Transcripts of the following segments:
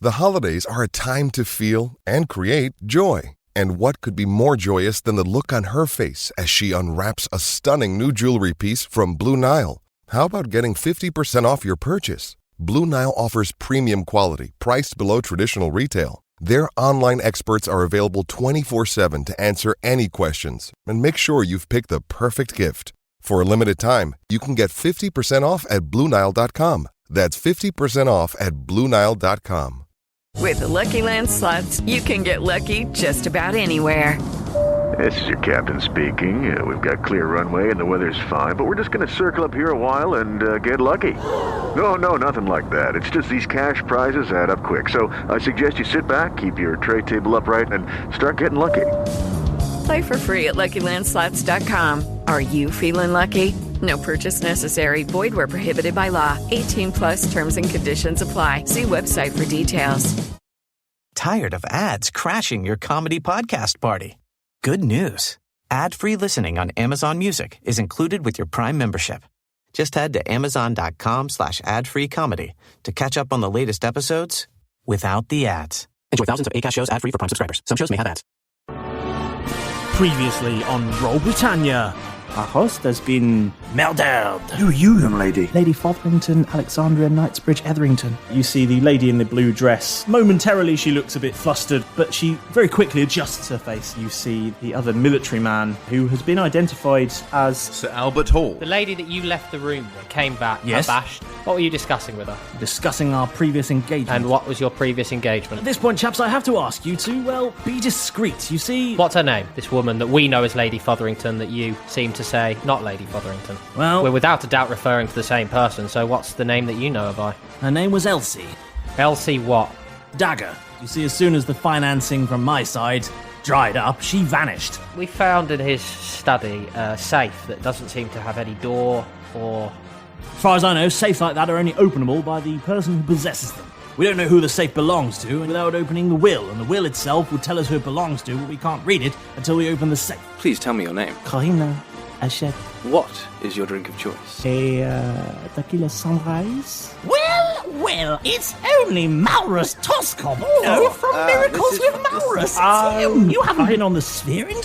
The holidays are a time to feel and create joy. And what could be more joyous than the look on her face as she unwraps a stunning new jewelry piece from Blue Nile? How about getting 50% off your purchase? Blue Nile offers premium quality, priced below traditional retail. Their online experts are available 24/7 to answer any questions and make sure you've picked the perfect gift. For a limited time, you can get 50% off at BlueNile.com. That's 50% off at BlueNile.com. With the Lucky Land Slots, you can get lucky just about anywhere. This is your captain speaking. We've got clear runway and the weather's fine, but we're just going to circle up here a while and get lucky. No, nothing like that. It's just these cash prizes add up quick. So I suggest you sit back, keep your tray table upright, and start getting lucky. Play for free at LuckyLandSlots.com. Are you feeling lucky? No purchase necessary. Void where prohibited by law. 18 plus terms and conditions apply. See website for details. Tired of ads crashing your comedy podcast party? Good news. Ad-free listening on Amazon Music is included with your Prime membership. Just head to amazon.com/ad-free comedy to catch up on the latest episodes without the ads. Enjoy thousands of Acast shows ad-free for Prime subscribers. Some shows may have ads. Previously on Roll Britannia. Our host has been murdered. Who are you, young lady? Lady Fotherington, Alexandria Knightsbridge, Etherington. You see the lady in the blue dress. Momentarily she looks a bit flustered, but she very quickly adjusts her face. You see the other military man who has been identified as Sir Albert Hall. The lady that you left the room with came back abashed. What were you discussing with her? discussing our previous engagement. And what was your previous engagement? At this point, chaps, I have to ask you to, well, be discreet. You see... What's her name? This woman that we know as Lady Fotherington that you seem to say, not Lady Fotherington. Well... We're without a doubt referring to the same person, so what's the name that you know her by? Her name was Elsie. Elsie what? Dagger. You see, as soon as the financing from my side dried up, she vanished. We found in his study a safe that doesn't seem to have any door or... As far as I know, safes like that are only openable by the person who possesses them. We don't know who the safe belongs to without opening the will, and the will itself would tell us who it belongs to, but we can't read it until we open the safe. Please tell me your name. Karina Ashet. What is your drink of choice? Tequila sunrise. Well, it's only Malrus Toskop, from Miracles with Malrus. You haven't been on the sphere in...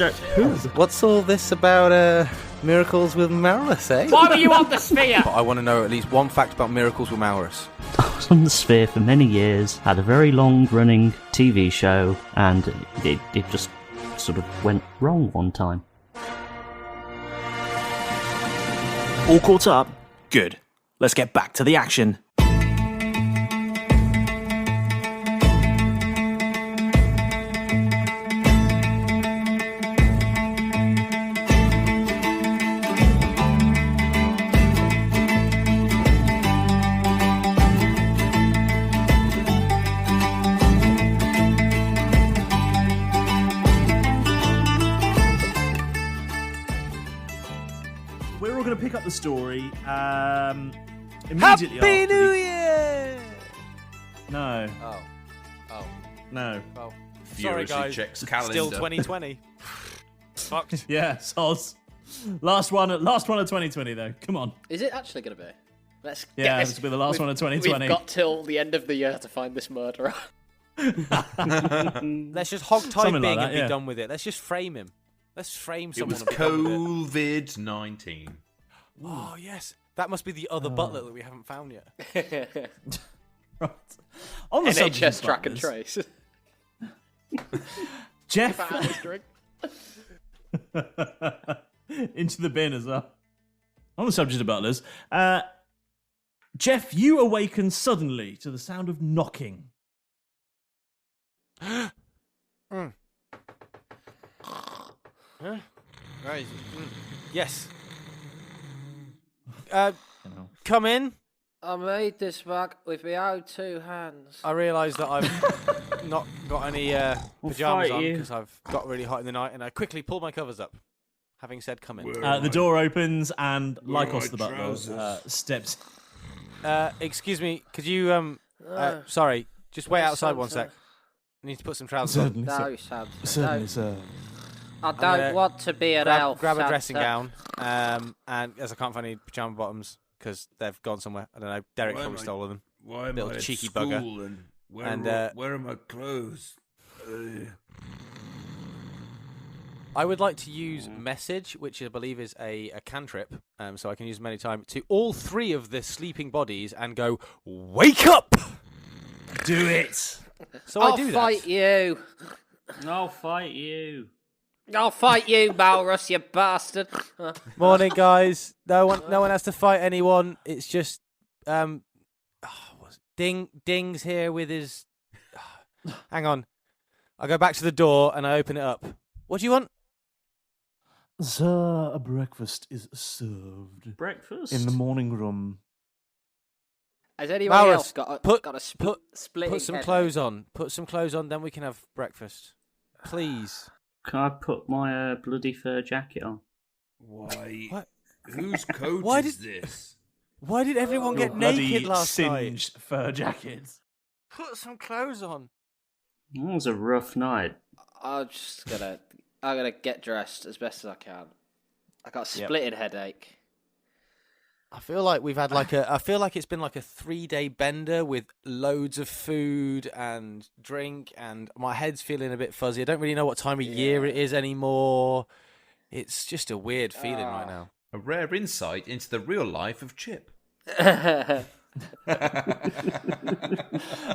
What's all this about, Miracles with Malrus, eh? Why were you on the sphere? I want to know at least one fact about Miracles with Malrus. I was on the sphere for many years, had a very long-running TV show, and it just sort of went wrong one time. All caught up? Good. Let's get back to the action. Pick up the story immediately. Happy New Year! No. Oh. No. Well, sorry guys. Checks calendar. Still 2020. Fucked. Yeah, soz. Last one of 2020 though. Come on. Is it actually going to be? Let's yeah, get this will be the last one of 2020. We've got till the end of the year to find this murderer. Let's just hog tie Bing like that, and be done with it. Let's just frame him. Let's frame It someone. was COVID-19. Oh, yes. That must be the other butler that we haven't found yet. Right. On the NHS track and trace. Jeff. Into the bin as well. On the subject of butlers. Jeff, you awaken suddenly to the sound of knocking. Huh? Right. Yes. Come in. I made this back with my own two hands. I realise that I've not got any pyjamas on because I've got really hot in the night, and I quickly pulled my covers up. Having said, come in. The door opens and Lycos the butler steps. Excuse me, could you sorry, just wait outside one sec. I need to put some trousers on. No, Santa. Certainly, sir. I don't want to be an elf. Grab a Santa. dressing gown, and as I can't find any pyjama bottoms because they've gone somewhere. I don't know. Derek probably stole them. Why am Little I at cheeky school bugger. and Where are my clothes? I would like to use message, which I believe is a cantrip, so I can use many times, to all three of the sleeping bodies and go, wake up! Do it! So I'll I do fight you. I'll fight you. I'll fight you, Malrus, you bastard. Morning, guys. No one has to fight anyone. It's just, Ding's here with his... Hang on. I go back to the door and I open it up. What do you want? Sir, a breakfast is served. Breakfast? In the morning room. Has anyone Malrus, else got a split? Put some clothes on. Put some clothes on, then we can have breakfast. Please. Can I put my bloody fur jacket on? Why? What? Whose coat is this? Why did everyone get naked last night? Singed fur jackets. Put some clothes on. That was a rough night. I'm gonna get dressed as best as I can. I got a splitting headache. I feel like we've had I feel like it's been like a 3-day bender with loads of food and drink, and my head's feeling a bit fuzzy. I don't really know what time of year it is anymore. It's just a weird feeling right now. A rare insight into the real life of Chip.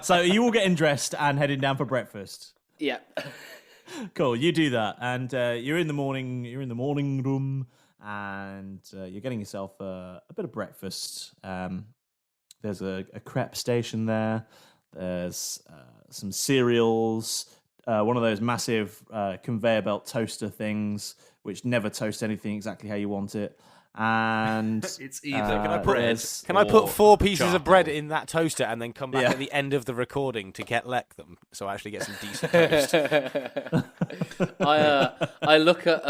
So are you all getting dressed and heading down for breakfast? Yeah. Cool, you do that, and you're in the morning room, and you're getting yourself a bit of breakfast. There's a crepe station there. There's some cereals, one of those massive conveyor belt toaster things, which never toast anything exactly how you want it. And it's either can I put 4 pieces of bread in that toaster and then come back at the end of the recording to let them, so I actually get some decent toast. I look at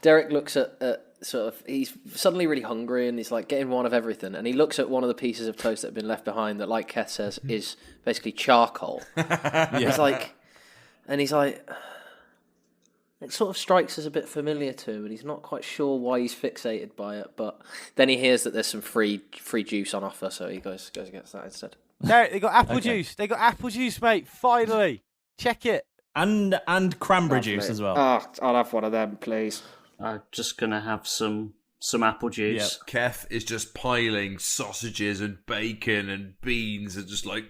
Derek looks at sort of, he's suddenly really hungry and he's like getting one of everything, and he looks at one of the pieces of toast that have been left behind that, like Keth says, is basically charcoal. He's like, it sort of strikes as a bit familiar to him, and he's not quite sure why he's fixated by it. But then he hears that there's some free juice on offer, so he goes and gets that instead. No, they got apple juice. They got apple juice, mate. Finally, check it. And cranberry juice as well. Oh, I'll have one of them, please. I'm just gonna have some apple juice. Yep. Keth is just piling sausages and bacon and beans and just like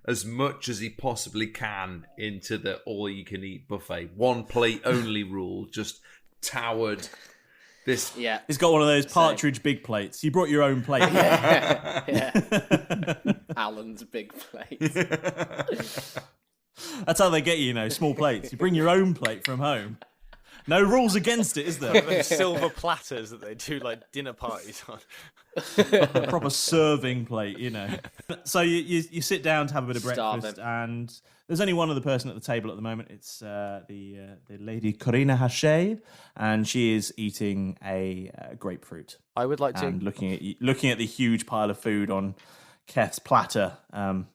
as much as he possibly can into the all-you-can-eat buffet. One plate only rule, just towered. This, yeah. He's got one of those partridge big plates. You brought your own plate. Yeah. Alan's big plate. That's how they get you, small plates. You bring your own plate from home. No rules against it, is there? Those silver platters that they do like dinner parties on. A proper serving plate, So you sit down to have a bit of breakfast, and there's only one other person at the table at the moment. It's the lady Corina Hache, and she is eating a grapefruit. I would like to looking at the huge pile of food on Keth's platter,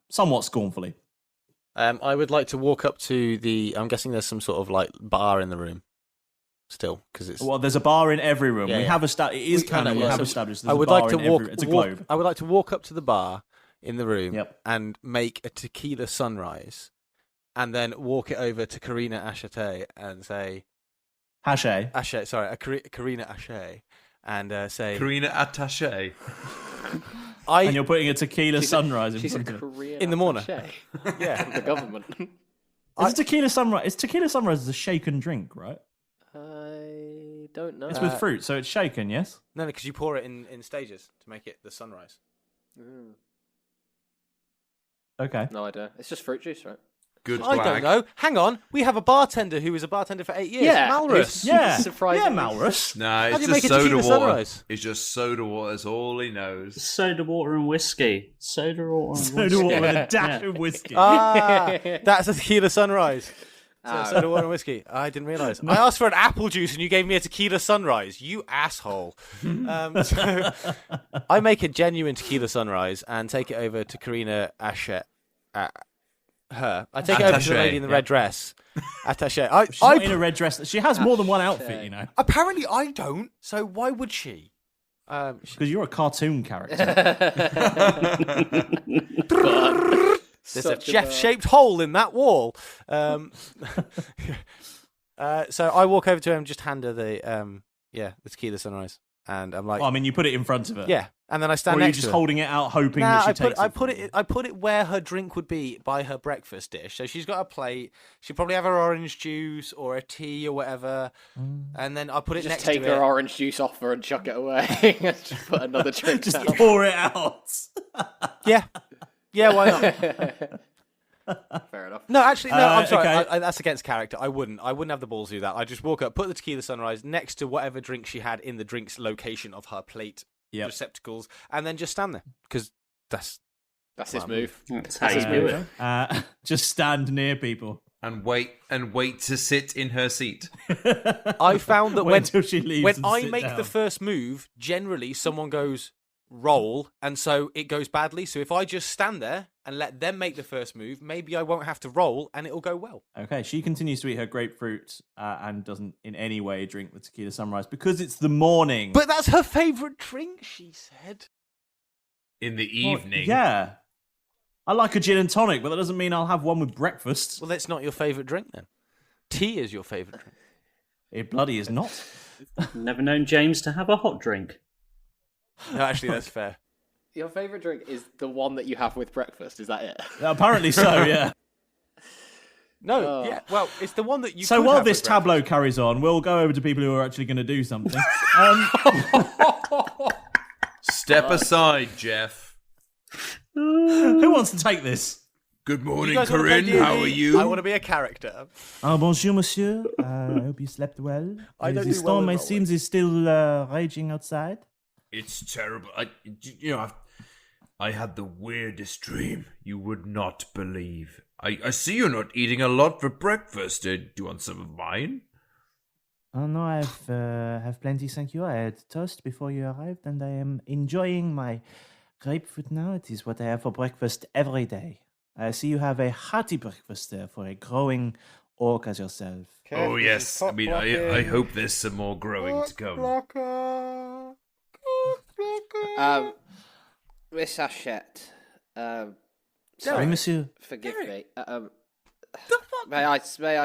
somewhat scornfully. I would like to walk up to the. I'm guessing there's some sort of like bar in the room. Still, because it's there's a bar in every room. Yeah, we have established. It is canon. We have established. I would like to walk. It's a globe. I would like to walk up to the bar in the room and make a tequila sunrise, and then walk it over to Corina Hache and say, Hache. Sorry, Corina Hache, and say Corina Attaché. And you're putting a tequila sunrise in front of it in the morning. Yeah, the government. Is tequila sunrise? Is tequila sunrise a shaken drink, right? I don't know. It's with fruit, so it's shaken, yes? No, because you pour it in stages to make it the sunrise. Okay. No idea. It's just fruit juice, right? Good I don't know. Hang on. We have a bartender who was a bartender for 8 years. Yeah. Malrus. Yeah. Surprisingly. Yeah, Malrus. No, How do it's you just make a soda tequila water. sunrise? It's just soda water. That's all he knows. Soda water and whiskey. Soda water and Soda water with a dash of whiskey. That's a tequila sunrise. Soda water and whiskey. I didn't realise. I asked for an apple juice and you gave me a tequila sunrise. You asshole. So I make a genuine tequila sunrise and take it over to Corina Hache. I take it over to the lady in the red dress. Attaché. She's not in a red dress. She has more than one outfit, Apparently I don't. So why would she? Because you're a cartoon character. There's a chef-shaped hole in that wall. So I walk over to him, just hand her the tequila sunrise, and I'm like, well, I mean, you put it in front of her. yeah, and then I stand Or are you next just to her. holding it out, hoping that she takes I it? put it where her drink would be by her breakfast dish. So she's got a plate. She'll probably have her orange juice or a tea or whatever, and then I put it next to it. Just take her orange juice off her and chuck it away. And just put another drink Just down. pour it out. Yeah, why not? Fair enough. No, actually, no. I'm sorry. okay. That's against character. I wouldn't have the balls to do that. I just walk up, put the tequila sunrise next to whatever drink she had in the drinks location of her plate receptacles, and then just stand there because that's his move. That's how you do it. Just stand near people and wait to sit in her seat. I found that when till she leaves when and I sit make down. the first move, generally someone goes roll, and so it goes badly. So if I just stand there and let them make the first move, maybe I won't have to roll, and it'll go well. Okay, she continues to eat her grapefruit and doesn't in any way drink the tequila sunrise because it's the morning. But that's her favourite drink, she said. In the Well, evening. yeah. I like a gin and tonic, but that doesn't mean I'll have one with breakfast. Well, that's not your favourite drink then. Tea is your favourite drink. It bloody is not. Never known James to have a hot drink. No, actually, that's fair. Your favourite drink is the one that you have with breakfast, is that it? Apparently so, yeah. No, yeah. Well, it's the one that you. So could while have this with breakfast. tableau carries on, we'll go over to people who are actually going to do something. Step aside, Jeff. Who wants to take this? Good You morning, guys wanna play Corinne. How D&D? are you? I want to be a character. Bonjour, monsieur. I hope you slept well. I don't The do well storm, with it that seems, is still raging outside. It's terrible. I had the weirdest dream you would not believe. I see you're not eating a lot for breakfast. Do you want some of mine? Oh no, I have plenty, thank you. I had toast before you arrived, and I am enjoying my grapefruit now. It is what I have for breakfast every day. I see you have a hearty breakfast there for a growing orc as yourself. Oh yes. I mean, I hope there's some more growing to come. Miss Hachette, Sorry, monsieur. forgive me. May I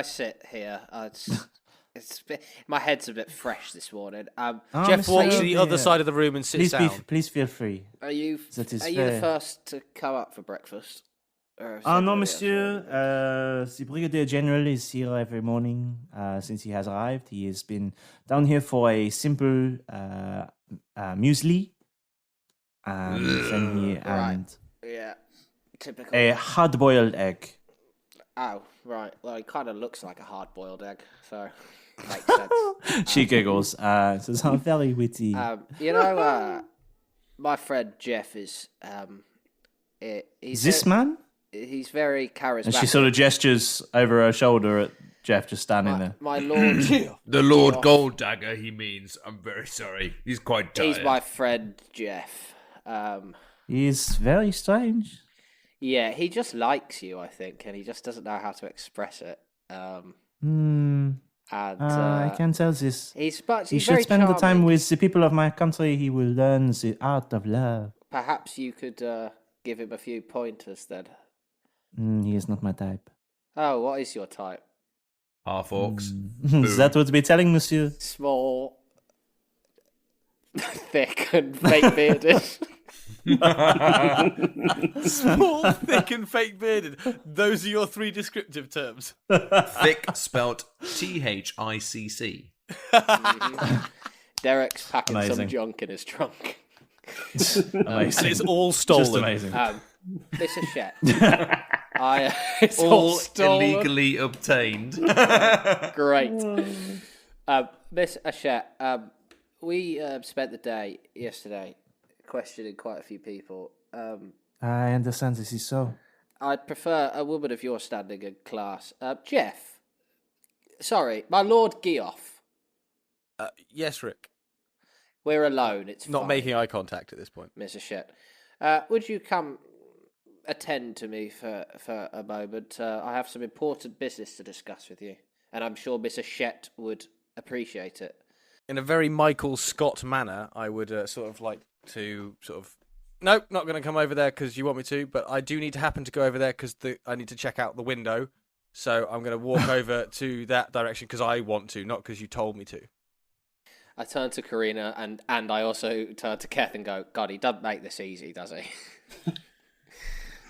sit here? My head's a bit fresh this morning. Jeff monsieur, walks to the other yeah. side of the room and sits down. Please feel free. Are you That is the fair. first to come up for breakfast? Or No, somebody else? monsieur. The Brigadier General is here every morning since he has arrived. He has been down here for a simple muesli. And Yeah, typical. a hard-boiled egg. Oh, right. Well, it kind of looks like a hard-boiled egg, so makes sense. She giggles. Says, "I'm very witty." My friend Jeff is. He's This man? He's very charismatic. And she sort of gestures over her shoulder at Jeff just standing there. My lord. The Lord Golddagger, he means. I'm very sorry. He's quite tired. He's my friend Jeff. He's very strange. Yeah, he just likes you, I think, and he just doesn't know how to express it. I I can tell this. He He should spend the time with the people of my country. He will learn the art of love. Perhaps you could give him a few pointers then. He is not my type. Oh, what is your type? Half orcs. That would be telling, monsieur. Small, thick, and fake bearded. Small, thick, and fake bearded. Those are your three descriptive terms. Thick spelt THICC. Derek's packing some Amazing. junk in his trunk. Amazing. And it's all stolen. Just amazing. This is shit. It's All stolen. illegally obtained. Great. Miss Hachette, we spent the day yesterday questioning quite a few people. I understand this is so. I'd prefer a woman of your standing and class. Jeff. Sorry, my Lord Geoff. Yes, Rick. We're alone. It's Not fine. making eye contact at this point. Miss Hachette. Would you come attend to me for a moment? I have some important business to discuss with you, and I'm sure Miss Hachette would appreciate it. In a very Michael Scott manner, I would sort of like to Nope, not going to come over there because you want me to, but I do need to happen to go over there because I need to check out the window. So I'm going to walk over to that direction because I want to, not because you told me to. I turn to Karina and I also turn to Keth and go, God, he doesn't make this easy, does he?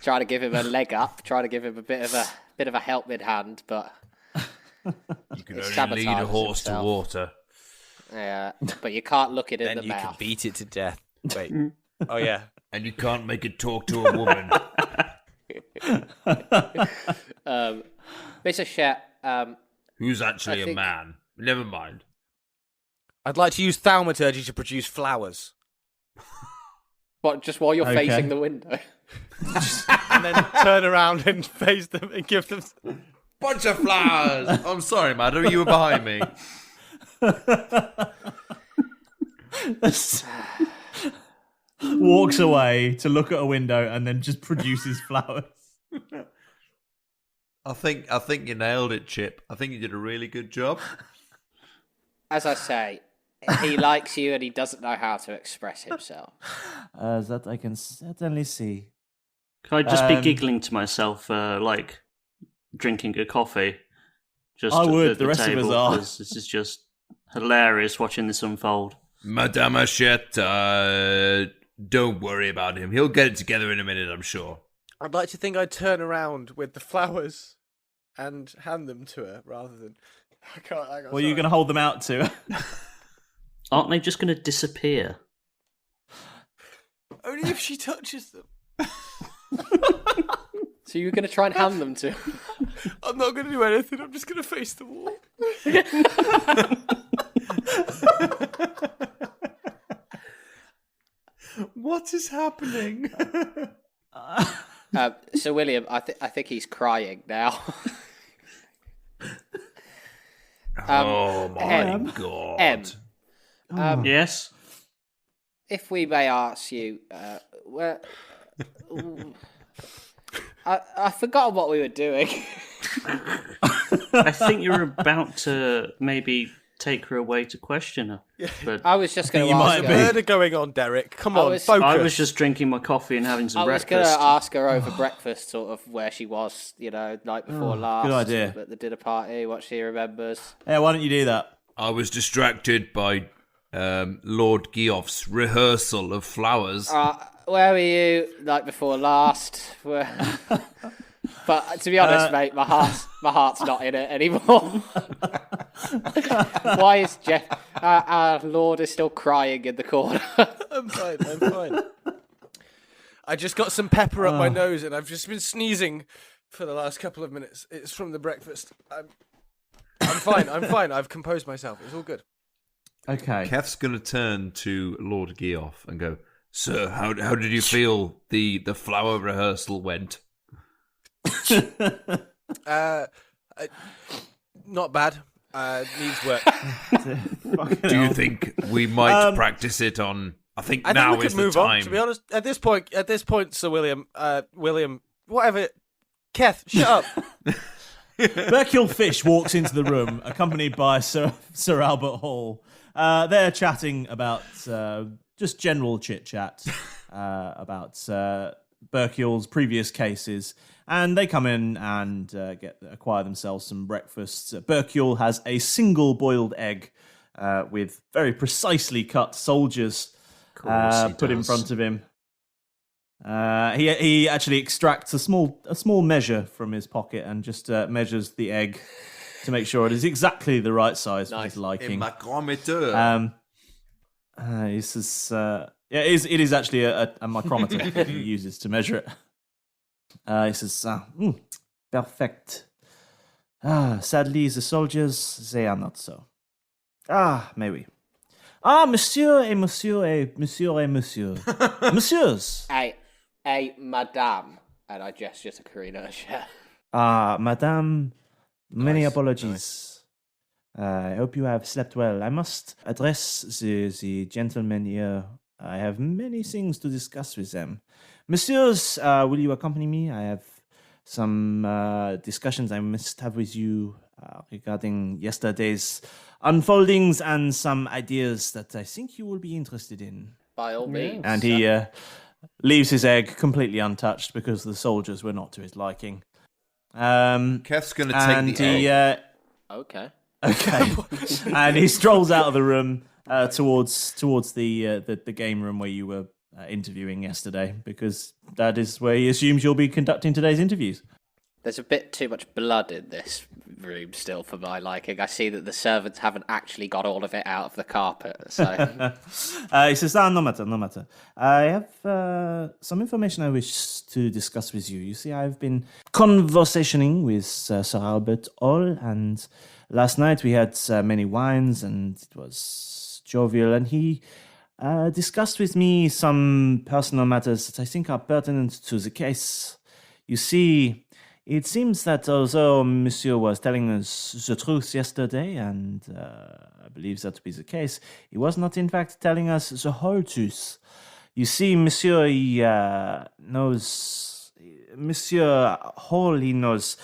Try to give him a leg up, try to give him a bit of a helping hand, but you can only lead a horse to water. Yeah, but you can't look it in the mouth. Then you can beat it to death. Wait. Oh, yeah. And you can't make it talk to a woman. Mr. Shet, who's actually a man. Never mind. I'd like to use thaumaturgy to produce flowers. What, just while you're facing the window? And then turn around and face them and give them... Bunch of flowers! I'm sorry, madam, you were behind me. Walks away to look at a window and then just produces flowers. I think you nailed it, Chip. I think you did a really good job. As I say, he likes you and he doesn't know how to express himself. That I can certainly see. Can I just be giggling to myself, like drinking a coffee? Just I would. At the rest table, of us are. This is just hilarious watching this unfold. Madame Hachette, don't worry about him. He'll get it together in a minute, I'm sure. I'd like to think I'd turn around with the flowers and hand them to her rather than... I can't. Well, you're going to hold them out to her. Aren't they just going to disappear? Only if she touches them. So you're going to try and hand them to her? I'm not going to do anything. I'm just going to face the wall. What is happening? So William, I think he's crying now. Oh my God! Yes. If we may ask you, I forgot what we were doing. I think you were about to maybe take her away to question her. Yeah. But I was just going to ask her. Murder going on, Derek. Come on, focus. I was just drinking my coffee and having some breakfast. I was going to ask her over breakfast, sort of where she was, night before last. Good idea. At the dinner party, what she remembers. Yeah, why don't you do that? I was distracted by Lord Geoff's rehearsal of flowers. Where were you night before last? But to be honest, mate, my heart's not in it anymore. Why is Jeff? Our Lord is still crying in the corner. I'm fine. I just got some pepper up my nose and I've just been sneezing for the last couple of minutes. It's from the breakfast. I'm fine. I've composed myself. It's all good. Okay. Keth's going to turn to Lord Geoff and go, Sir, how did you feel the flower rehearsal went? Not bad. Needs work. Do you think we might practice it on? I think now we could is the move time. on. To be honest, at this point, Sir William, whatever. Keth, shut up. Berkule Fish walks into the room, accompanied by Sir Albert Hall. They're chatting about just general chit-chat about Berkule's previous cases. And they come in and acquire themselves some breakfast. Berkule has a single boiled egg with very precisely cut soldiers put in front of him. He actually extracts a small measure from his pocket and just measures the egg to make sure it is exactly the right size for his liking. Micrometer. He says, it is actually a micrometer that he uses to measure it. He says, perfect. Sadly, the soldiers, they are not so. Mais oui. Monsieur et monsieur et monsieur et monsieur. Messieurs. Hey, madame. And I gesture to Karina. Madame, many apologies. I hope you have slept well. I must address the gentlemen here. I have many things to discuss with them. Messieurs, will you accompany me? I have some discussions I must have with you regarding yesterday's unfoldings and some ideas that I think you will be interested in. By all means. And he leaves his egg completely untouched because the soldiers were not to his liking. Keth's going to take the egg. Okay. And he strolls out of the room towards the game room where you were interviewing yesterday, because that is where he assumes you'll be conducting today's interviews. There's a bit too much blood in this room still for my liking. I see that the servants haven't actually got all of it out of the carpet. So he says, no matter. I have some information I wish to discuss with you. You see, I've been conversationing with Sir Albert Hall, and last night we had many wines, and it was jovial, and he discussed with me some personal matters that I think are pertinent to the case. You see, it seems that although Monsieur was telling us the truth yesterday, and I believe that to be the case, he was not in fact telling us the whole truth. You see, Monsieur, he knows... Monsieur Hall, he knows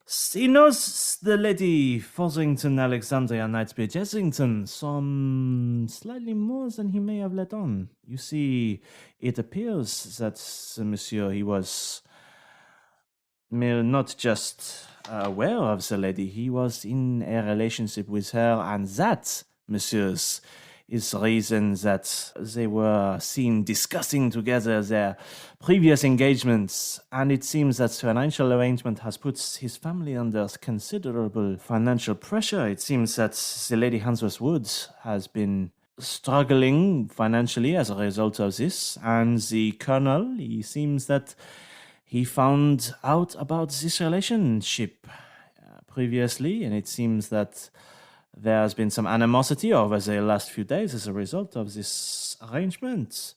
the Lady Fotherington Alexandria Knightsbridge Essington some slightly more than he may have let on. You see, it appears that Monsieur, he was... not just aware of the lady, he was in a relationship with her, and that, messieurs, is the reason that they were seen discussing together their previous engagements, and it seems that financial arrangement has put his family under considerable financial pressure. It seems that the Lady Hansworth Wood has been struggling financially as a result of this, and the colonel, he seems that he found out about this relationship previously, and it seems that there has been some animosity over the last few days as a result of this arrangement.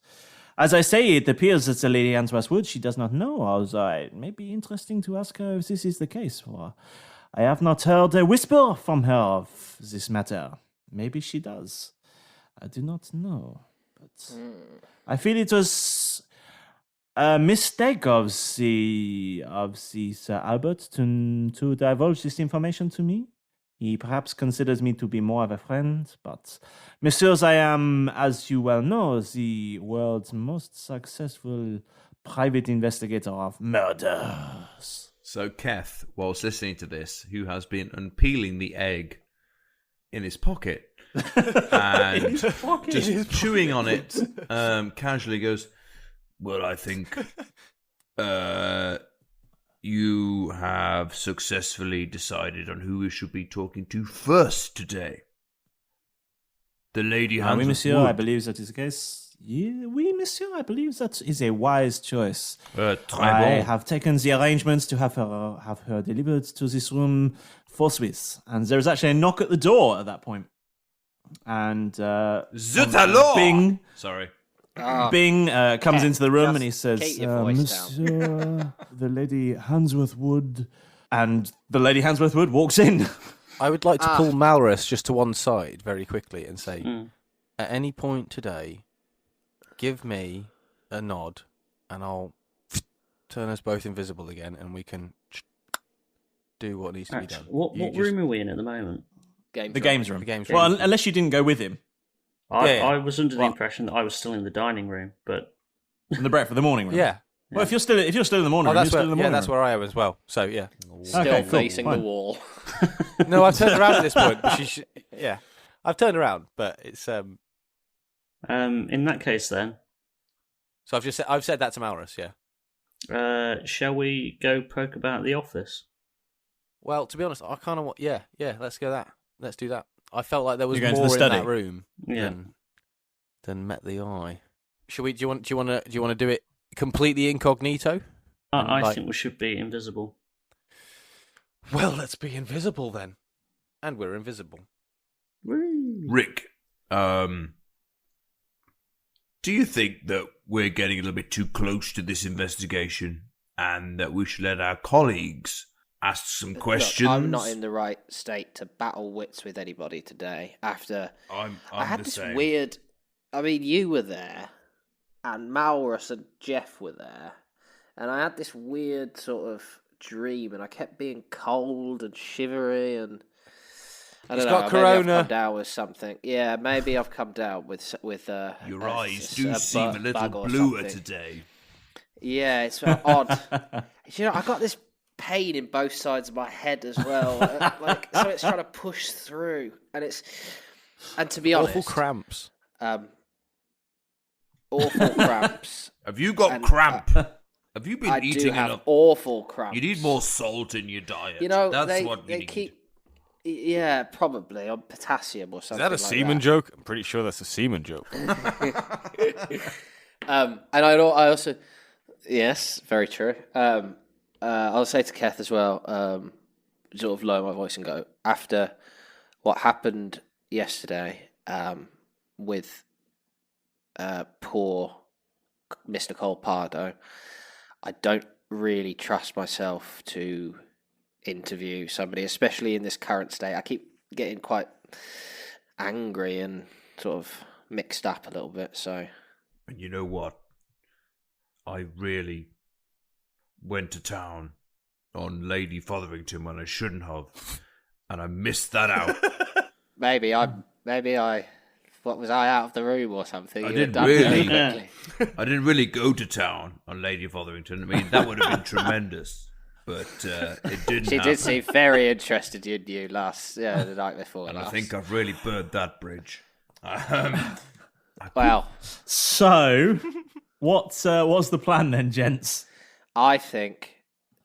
As I say, it appears that the Lady Hansworth Wood, she does not know, although it may be interesting to ask her if this is the case, for I have not heard a whisper from her of this matter. Maybe she does. I do not know, but I feel it was a mistake of the Sir Albert to divulge this information to me. He perhaps considers me to be more of a friend, but, messieurs, I am, as you well know, the world's most successful private investigator of murders. So Keth, whilst listening to this, who has been unpeeling the egg in his pocket and just chewing on it, casually goes, well, I think you have successfully decided on who we should be talking to first today. The Lady Hansworth Oui, monsieur, Wood. I believe that is the case. Yeah, oui, monsieur, I believe that is a wise choice. I have taken the arrangements to have her delivered to this room forthwith. And there is actually a knock at the door at that point. And Zut alors! Bing. Sorry. Bing comes into the room and he says, keep your voice Monsieur, the Lady Hansworth Wood. And the Lady Hansworth Wood walks in. I would like to pull Malrus just to one side very quickly and say, at any point today, give me a nod and I'll turn us both invisible again and we can do what needs to be done. What room are we in at the moment? The games room. Well, unless you didn't go with him. I was under the impression that I was still in the dining room, but in the morning room. Yeah. Well, if you're still in the morning room, that's you're still in the morning that's room. where I am as well. So yeah, still facing the wall. No, I've turned around at this point. But I've turned around, but it's in that case then. So I've said that to Malrus. Yeah. Shall we go poke about the office? Well, to be honest, I kind of want. Yeah. Let's go that. Let's do that. I felt like there was You're more going to the in study? that room than met the eye. Should we? Do you want to do it completely incognito? I think we should be invisible. Well, let's be invisible then, and we're invisible. Rick, do you think that we're getting a little bit too close to this investigation, and that we should let our colleagues ask some questions? Look, I'm not in the right state to battle wits with anybody today. After I had this weird. I mean, you were there, and Malrus and Jeff were there, and I had this weird sort of dream, and I kept being cold and shivery, and I He's don't know. got Maybe I've corona. come down with something. Yeah, maybe I've come down with Your eyes do seem a little bluer today. Yeah, it's odd. You know, I got this pain in both sides of my head as well. So it's trying to push through, and to be honest, awful cramps. Awful cramps. Have you got cramp? Have you been eating do have enough? Awful cramps. You need more salt in your diet. You know, that's what you need. Keep. Yeah, probably on potassium or something. Is that a semen joke? I'm pretty sure that's a semen joke. And I also, yes, very true. I'll say to Keth as well, sort of lower my voice and go, after what happened yesterday with poor Mr. Cole Pardo, I don't really trust myself to interview somebody, especially in this current state. I keep getting quite angry and sort of mixed up a little bit, so... And you know what? I really went to town on Lady Fotherington when I shouldn't have, and I missed that out. Maybe I what was I out of the room or something? I didn't really go to town on Lady Fotherington. I mean, that would have been tremendous, but it didn't. She happen. did seem very interested in you the night before. And I think I've really burned that bridge. Well, so what's the plan then, gents? I think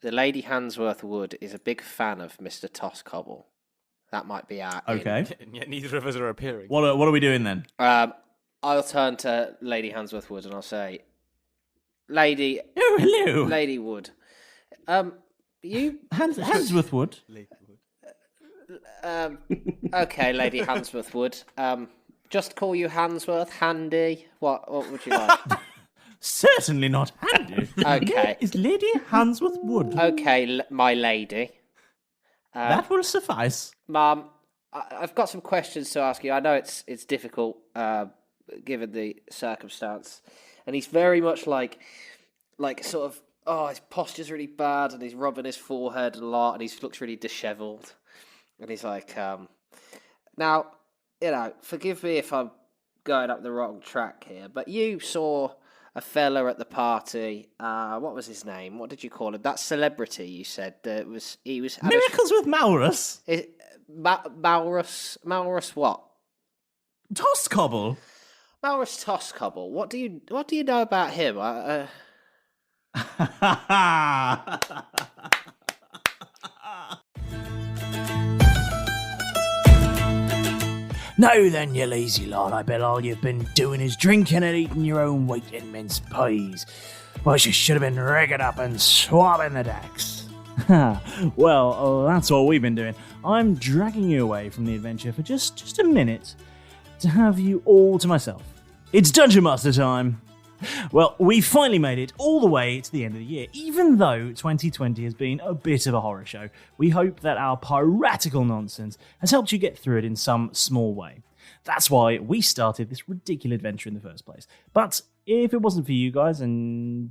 the Lady Handsworth Wood is a big fan of Mr. Toscobble. That might be our okay. And yet neither of us are appearing. What are we doing then? I'll turn to Lady Handsworth Wood and I'll say, Lady. Oh, hello, Lady Wood. You Handsworth Wood. Okay, Lady Handsworth Wood. Just call you Handsworth, Handy. What would you like? Certainly not Handy. Okay. Is Lady Handsworth Wood. Okay, my lady. That will suffice. Mum, I've got some questions to ask you. I know it's difficult given the circumstance. And he's very much like sort of, his posture's really bad and he's rubbing his forehead a lot and he looks really dishevelled. And he's like, now, you know, forgive me if I'm going up the wrong track here, but you saw a fella at the party. What was his name? What did you call him? That celebrity you said he was Miracles with Malrus. Malrus what? Toscobble. Malrus Toscobble. What do you know about him? Now then, you lazy lad, I bet all you've been doing is drinking and eating your own weight in mince pies. Well, you should have been rigging up and swabbing the decks. Well, that's all we've been doing. I'm dragging you away from the adventure for just a minute to have you all to myself. It's Dungeon Master time. Well, we finally made it all the way to the end of the year. Even though 2020 has been a bit of a horror show, we hope that our piratical nonsense has helped you get through it in some small way. That's why we started this ridiculous adventure in the first place. But if it wasn't for you guys and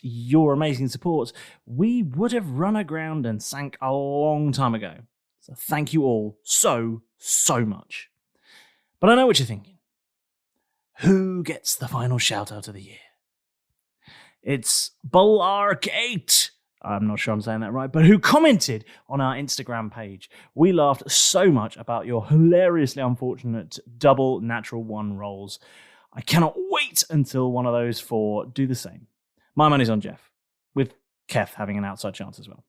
your amazing support, we would have run aground and sank a long time ago. So thank you all so much. But I know what you're thinking. Who gets the final shout out of the year? It's Bullark8. I'm not sure I'm saying that right, but who commented on our Instagram page. We laughed so much about your hilariously unfortunate double natural one rolls. I cannot wait until one of those four do the same. My money's on Jeff, with Keth having an outside chance as well.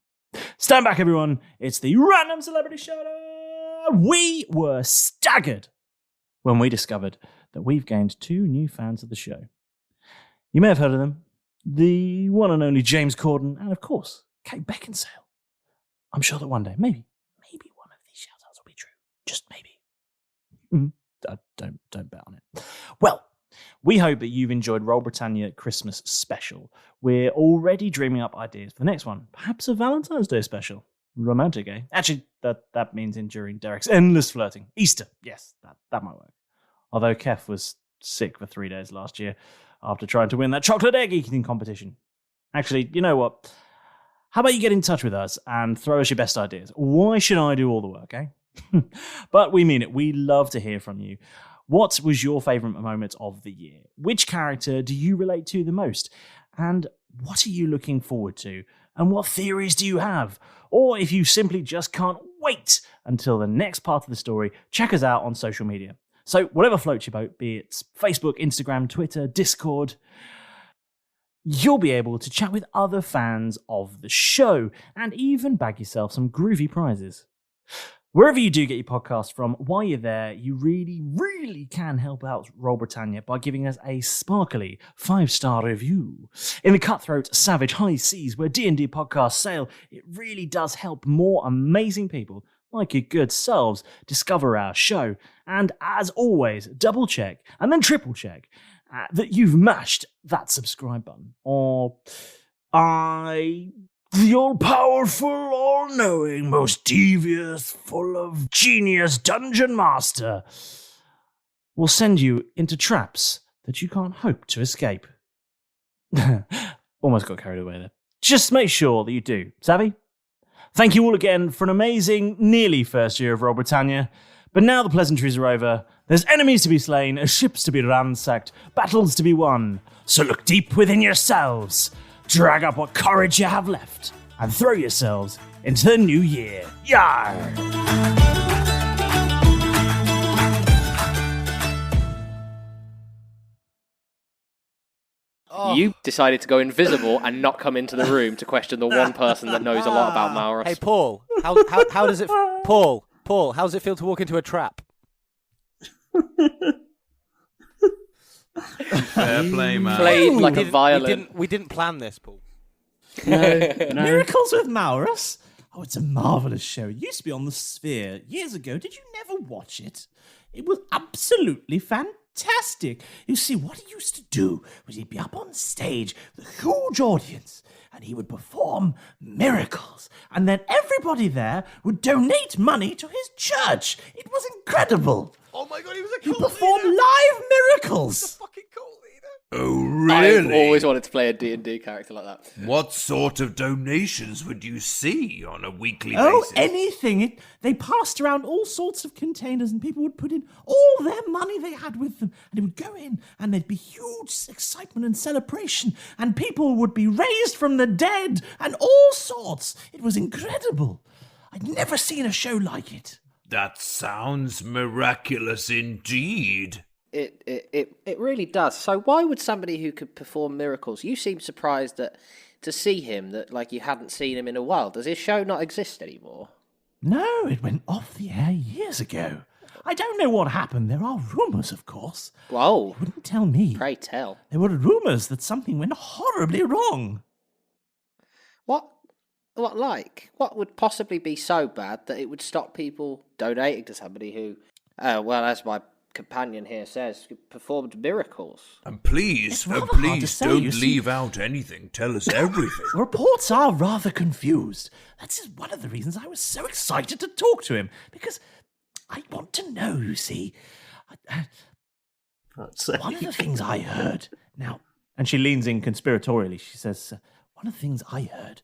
Stand back, everyone. It's the random celebrity shout out. We were staggered when we discovered that we've gained 2 new fans of the show. You may have heard of them. The one and only James Corden, and of course, Kate Beckinsale. I'm sure that one day, maybe one of these shout-outs will be true. Just maybe. Don't bet on it. Well, we hope that you've enjoyed Roll Britannia Christmas special. We're already dreaming up ideas for the next one. Perhaps a Valentine's Day special. Romantic, eh? Actually, that means enduring Derek's endless flirting. Easter, yes, that might work. Although Keth was sick for 3 days last year after trying to win that chocolate egg eating competition. Actually, you know what? How about you get in touch with us and throw us your best ideas? Why should I do all the work, eh? But we mean it. We love to hear from you. What was your favourite moment of the year? Which character do you relate to the most? And what are you looking forward to? And what theories do you have? Or if you simply just can't wait until the next part of the story, check us out on social media. So whatever floats your boat, be it Facebook, Instagram, Twitter, Discord, you'll be able to chat with other fans of the show and even bag yourself some groovy prizes. Wherever you do get your podcast from, while you're there, you really, really can help out Roll Britannia by giving us a sparkly 5-star review. In the cutthroat, savage high seas where D&D podcasts sail, it really does help more amazing people like your good selves discover our show. And as always, double check and then triple check that you've mashed that subscribe button. Or the all-powerful, all-knowing, most devious, full of genius dungeon master will send you into traps that you can't hope to escape. Almost got carried away there. Just make sure that you do. Savvy? Thank you all again for an amazing, nearly first year of Roll Britannia. But now the pleasantries are over. There's enemies to be slain, ships to be ransacked, battles to be won. So look deep within yourselves. Drag up what courage you have left and throw yourselves into the new year. Yar! You decided to go invisible and not come into the room to question the one person that knows a lot about Malrus. Hey, Paul, how does it... Paul, how does it feel to walk into a trap? Fair play, man. Played like a violin. We didn't plan this, Paul. No. Miracles with Malrus? Oh, it's a marvellous show. It used to be on the Sphere years ago. Did you never watch it? It was absolutely fantastic. You see, what he used to do was he'd be up on stage with a huge audience and he would perform miracles. And then everybody there would donate money to his church. It was incredible. Oh my god, he was a He cult performed leader. live miracles. Fucking cult leader. Oh, really? I've always wanted to play a D&D character like that. What sort of donations would you see on a weekly Oh, basis? anything. They passed around all sorts of containers and people would put in all their money they had with them. And it would go in and there'd be huge excitement and celebration. And people would be raised from the dead and all sorts. It was incredible. I'd never seen a show like it. That sounds miraculous indeed. It really does. So why would somebody who could perform miracles? You seem surprised to see him, that like you hadn't seen him in a while. Does his show not exist anymore? No, it went off the air years ago. I don't know what happened. There are rumours, of course. Whoa. They wouldn't tell me. Pray tell. There were rumours that something went horribly wrong. What like? What would possibly be so bad that it would stop people donating to somebody who, well, as my companion here says, performed miracles? And please don't leave out anything. Tell us everything. Reports are rather confused. That's one of the reasons I was so excited to talk to him, because I want to know, you see. One of the things I heard... Now, and she leans in conspiratorially. She says, one of the things I heard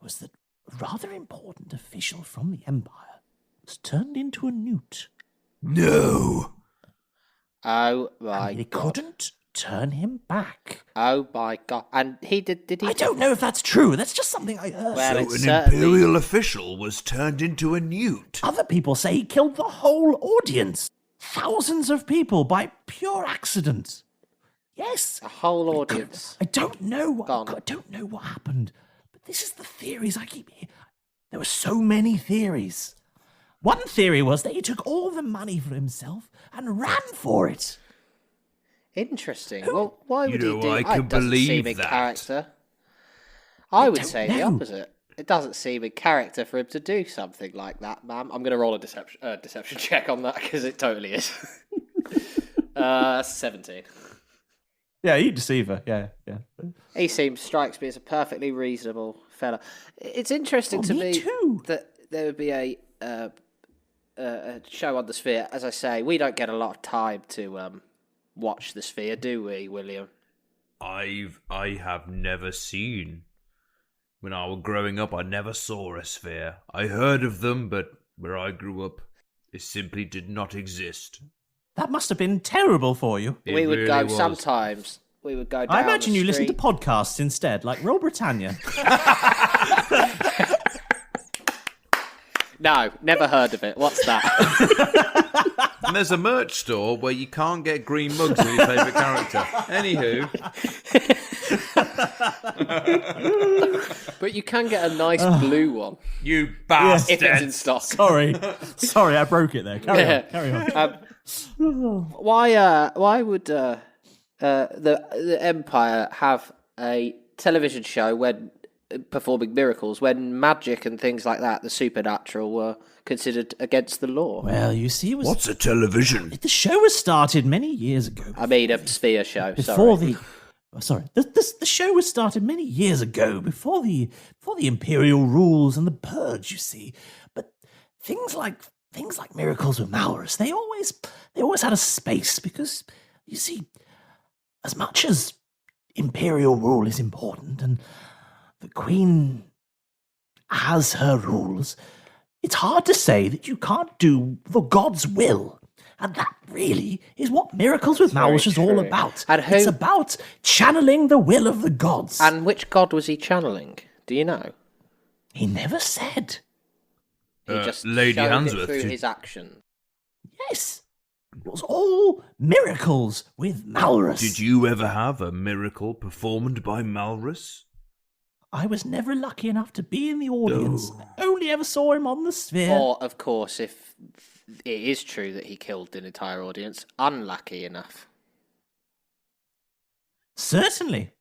was that a rather important official from the Empire was turned into a newt. No! Oh my and they god. couldn't turn him back. Oh my god. And he did he... I don't know if that's true. That's just something I heard. Well, So an imperial official was turned into a newt. Other people say he killed the whole audience. Thousands of people by pure accident. Yes. A whole audience. I don't know. I don't know what happened. But this is the theories I keep hearing. There were so many theories. One theory was that he took all the money for himself and ran for it. Interesting. Well, why would he do I that? can It doesn't believe seem in that. character. I would say the know. opposite. It doesn't seem in character for him to do something like that, ma'am. I'm going to roll a deception check on that, because it totally is. 17. Yeah, you deceive her. Yeah. He strikes me as a perfectly reasonable fella. It's interesting to me too. that there would be a show on the Sphere. As I say, we don't get a lot of time to watch the Sphere, do we, William? I have never seen. When I was growing up, I never saw a sphere. I heard of them, but where I grew up, It simply did not exist. That must have been terrible for you. We would go sometimes. We would go down I imagine the you listen to street. podcasts instead, like Roll Britannia. No, never heard of it. What's that? And there's a merch store where you can't get green mugs with your favourite character. Anywho. But you can get a nice blue one. You bastard. If it's in stock. Sorry, I broke it there. Carry on. Why would the Empire have a television show when performing miracles when magic and things like that, the supernatural, were considered against the law? Well, you see, What's a television? The show was started many years ago. I mean, a sphere show. The show was started many years ago, before the imperial rules and the purge. You see, but things like Miracles with Malrus, they always had a space, because you see, as much as imperial rule is important and the Queen has her rules, it's hard to say that you can't do the God's will. And that really is what Miracles with Malrus is all about. It's about channeling the will of the gods. And which god was he channeling? Do you know? He never said. He just Lady showed Hansworth, it through his actions. Yes. It was all Miracles with Malrus. Did you ever have a miracle performed by Malrus? I was never lucky enough to be in the audience. I only ever saw him on the sphere. Or, of course, if it is true that he killed an entire audience, unlucky enough. Certainly.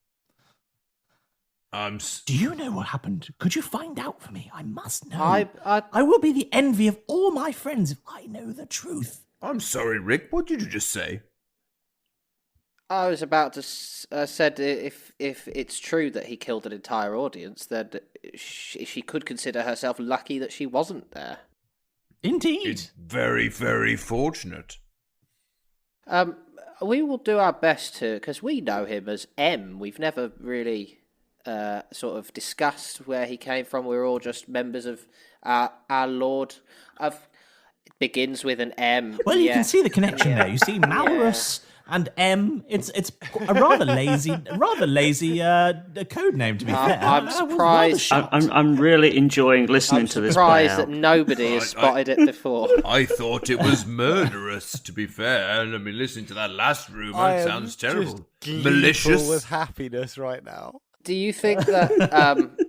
Do you know what happened? Could you find out for me? I must know. I will be the envy of all my friends if I know the truth. I'm sorry, Rick. What did you just say? I was about to said if it's true that he killed an entire audience, then she could consider herself lucky that she wasn't there. Indeed. It's very, very fortunate. We will do our best to, because we know him as M. We've never really sort of discussed where he came from. We're all just members of our Lord. It begins with an M. Well, you can see the connection there. You see Malrus and M. It's a rather lazy code name, to be fair. I'm surprised. I'm really enjoying listening to this. Surprised that nobody has spotted it before. I thought it was murderous, to be fair. And I mean, listening to that last rumour, it sounds terrible. Malicious. With happiness right now. Do you think that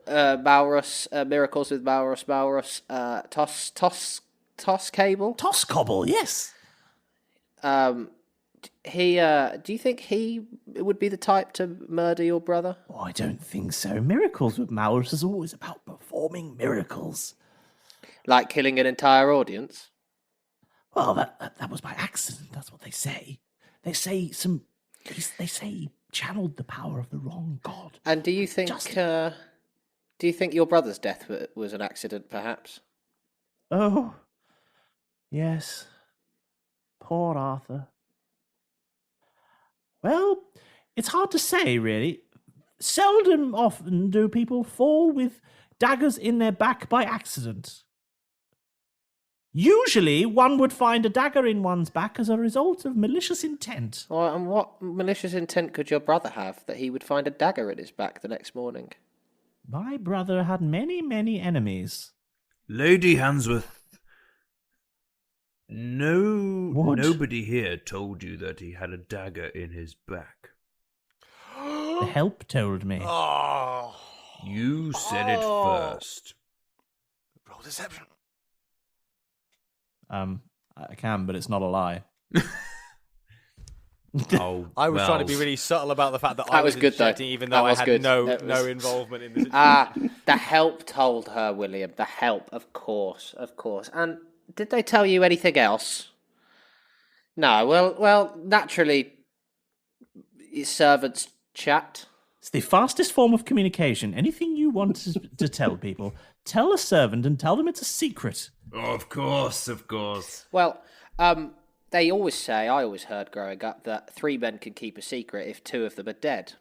Malrus, Miracles with Malrus, Toss Cable? Toss Cobble, yes. Do you think he would be the type to murder your brother? Oh, I don't think so. Miracles with Malrus is always about performing miracles. Like killing an entire audience? Well, that was by accident. That's what they say. They say he channeled the power of the wrong god. And do you think your brother's death was an accident, perhaps? Oh, yes. Poor Arthur. Well, it's hard to say, really. Often do people fall with daggers in their back by accident. Usually, one would find a dagger in one's back as a result of malicious intent. Well, and what malicious intent could your brother have that he would find a dagger in his back the next morning? My brother had many, many enemies. Lady Hansworth, nobody here told you that he had a dagger in his back. The help told me. Oh. You said it first. Roll deception. I can, but it's not a lie. I was trying to be really subtle about the fact that I was good, interjecting, even though I had no involvement in the situation. The help told her, William. The help, of course. And did they tell you anything else? No. Well, naturally, servants chat. It's the fastest form of communication. Anything you want to tell people, tell a servant and tell them it's a secret. Oh, of course. Well, they always say, I always heard growing up, that 3 men can keep a secret if 2 of them are dead.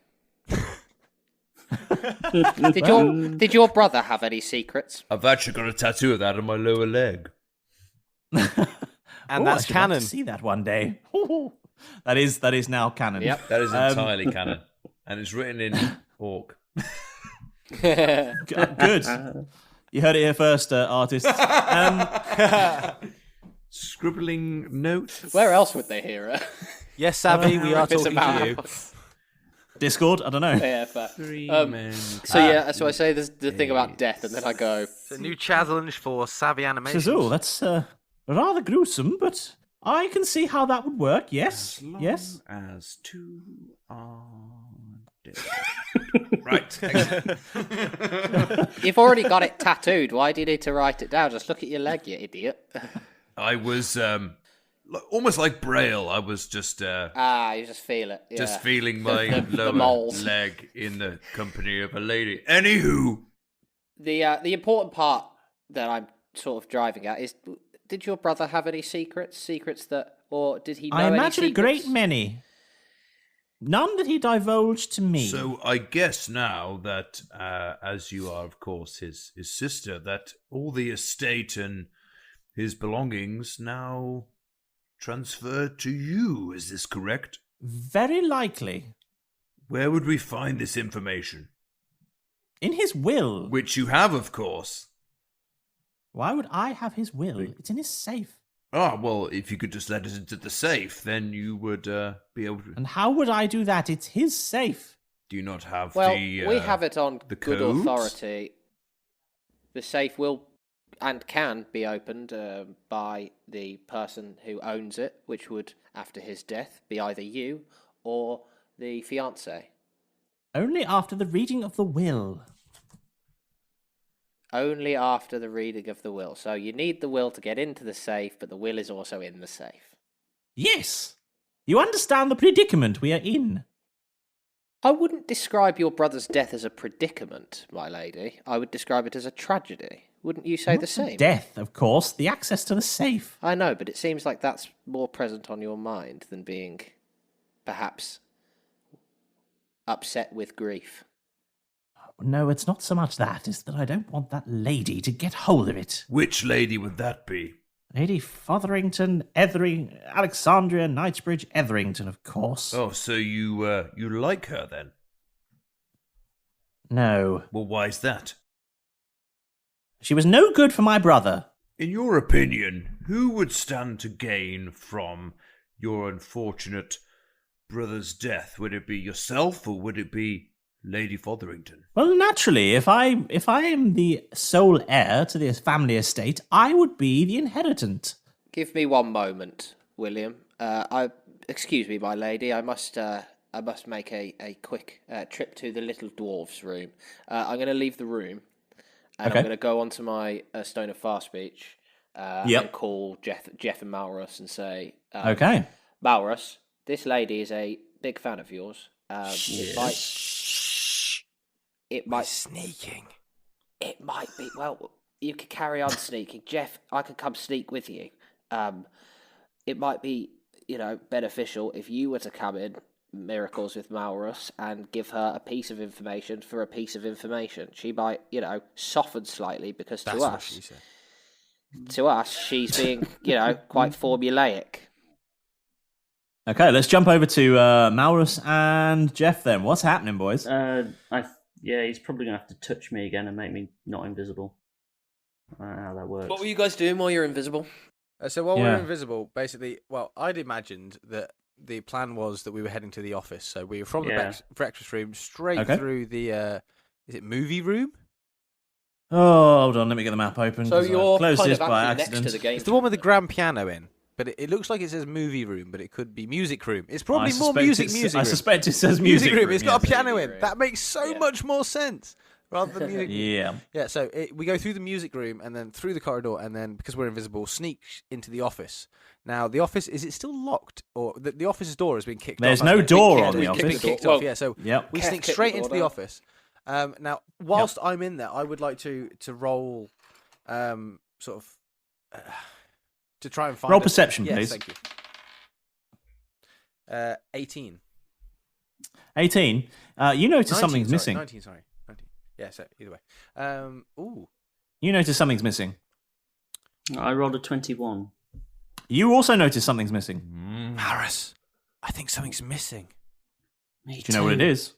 Did your brother have any secrets? I've actually got a tattoo of that on my lower leg. And that's I should like canon. to see that one day. That is now canon. Yep. That is entirely canon. And it's written in Orc. Good. You heard it here first, artists. Scribbling notes. Where else would they hear it? Yes, Savvy, we are If it's talking about to you. Discord? I don't know. Yeah, fair. So I say the thing about death, and then I go. It's a new challenge for Savvy Animations. Says, that's rather gruesome, but I can see how that would work. Yes, yes. As two are dead. Right. You've already got it tattooed. Why do you need to write it down? Just look at your leg, you idiot. I was almost like Braille. I was just you just feel it. Yeah. just feeling my the lower moles. leg in the company of a lady. Anywho, The important part that I'm sort of driving at is: did your brother have any secrets? Secrets that, or did he know I any imagine a secrets? great many. None that he divulged to me. so I guess now that as you are, of course, his sister, that all the estate and his belongings now transfer to you. Is this correct? Very likely. Where would we find this information? In his will. Which you have, of course. Why would I have his will? It's in his safe. Ah, well, if you could just let us into the safe, then you would be able to... And how would I do that? It's his safe. Do you not have Well, the... we have it on the good codes? authority. The safe will and can be opened by the person who owns it, which would, after his death, be either you or the fiancé. Only after the reading of the will. Only after the reading of the will. So you need the will to get into the safe, but the will is also in the safe. Yes. You understand the predicament we are in. I wouldn't describe your brother's death as a predicament, my lady. I would describe it as a tragedy. Wouldn't you say the same? Death, of course. The access to the safe. I know, but it seems like that's more present on your mind than being, perhaps, upset with grief. No, it's not so much that. It's that I don't want that lady to get hold of it. Which lady would that be? Lady Fotherington, Alexandria Knightsbridge Etherington, of course. Oh, so you like her then? No. Well, why's that? She was no good for my brother. In your opinion, who would stand to gain from your unfortunate brother's death? Would it be yourself or would it be Lady Fotherington? Well, naturally, if I am the sole heir to this family estate, I would be the inheritant. Give me one moment, William. Excuse me, my lady. I must make a quick trip to the little dwarf's room. I'm going to leave the room, and Okay. I'm going to go onto my Stone of Far Speech and call Jeff and Malrus and say, Okay. Malrus, this lady is a big fan of yours. It might Sneaking. It might be. Well, you could carry on sneaking, Jeff. I could come sneak with you. It might be, beneficial if you were to come in, Miracles with Malrus, and give her a piece of information for a piece of information. She might, soften slightly because That's to what us, she said. she's being, quite formulaic. Okay, let's jump over to Malrus and Jeff then. What's happening, boys? He's probably going to have to touch me again and make me not invisible. I don't know how that works. What were you guys doing while you're invisible? So while we're invisible, basically, I'd imagined that the plan was that we were heading to the office. So we were from the breakfast room straight through the, is it movie room? Oh, hold on, let me get the map open. So 'cause I you're closed kind this of by actually accident. next to the game. It's the one with the grand piano in. But it looks like it says movie room, but it could be music room. It's probably more music room. I suspect it says music room. It's got a yes. piano in. That makes so much more sense rather than music room. Yeah. Yeah, so we go through the music room and then through the corridor and then, because we're invisible, sneak into the office. Now, the office, is it still locked? Or the office's door has been kicked off? There's no door on the It's been office. kicked off, yeah. So we Keth sneak kicked straight the into door the down. office. Now, whilst I'm in there, I would like to roll sort of... to try and find... Roll perception, yes, please. Thank you. 18. 18. You notice 19, something's sorry, missing. 19, sorry. 19. Yeah, so either way. Ooh. You notice something's missing. I rolled a 21. You also notice something's missing. Malrus, I think something's missing. Do you know what it is?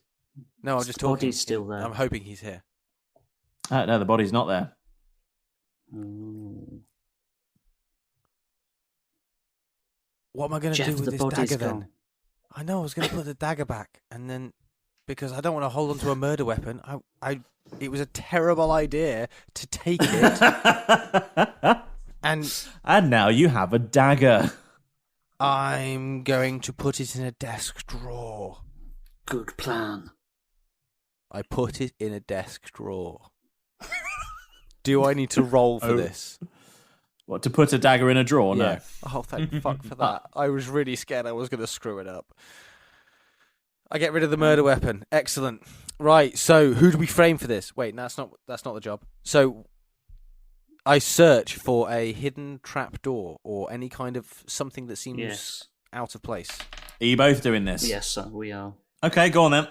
No, I'm just talking. The body's still there. I'm hoping he's here. No, the body's not there. What am I going to Jeff, do with the this body's dagger then? gone. I know I was going to put the dagger back, and then because I don't want to hold onto a murder weapon, it was a terrible idea to take it. And now you have a dagger. I'm going to put it in a desk drawer. Good plan. I put it in a desk drawer. Do I need to roll for this? What, to put a dagger in a drawer? Yeah. No. Oh, thank fuck for that. I was really scared I was going to screw it up. I get rid of the murder weapon. Excellent. Right, so who do we frame for this? Wait, that's not the job. So I search for a hidden trap door or any kind of something that seems out of place. Are you both doing this? Yes, sir, we are. Okay, go on then.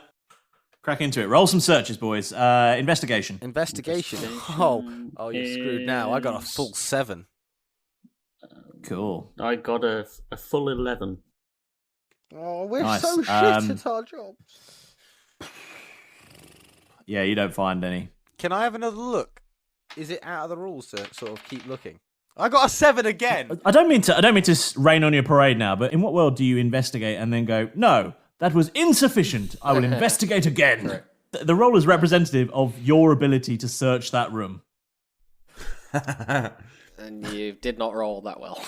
Crack into it. Roll some searches, boys. Investigation. Investigation. Oh, you're screwed now. I got a full 7. Cool. I got a full 11. Oh, we're Nice. so shit at our job. Yeah, you don't find any. Can I have another look? Is it out of the rules to sort of keep looking? I got a 7 again. I don't mean to rain on your parade now, but in what world do you investigate and then go, no, that was insufficient. I will investigate again. The roll is representative of your ability to search that room. And you did not roll that well.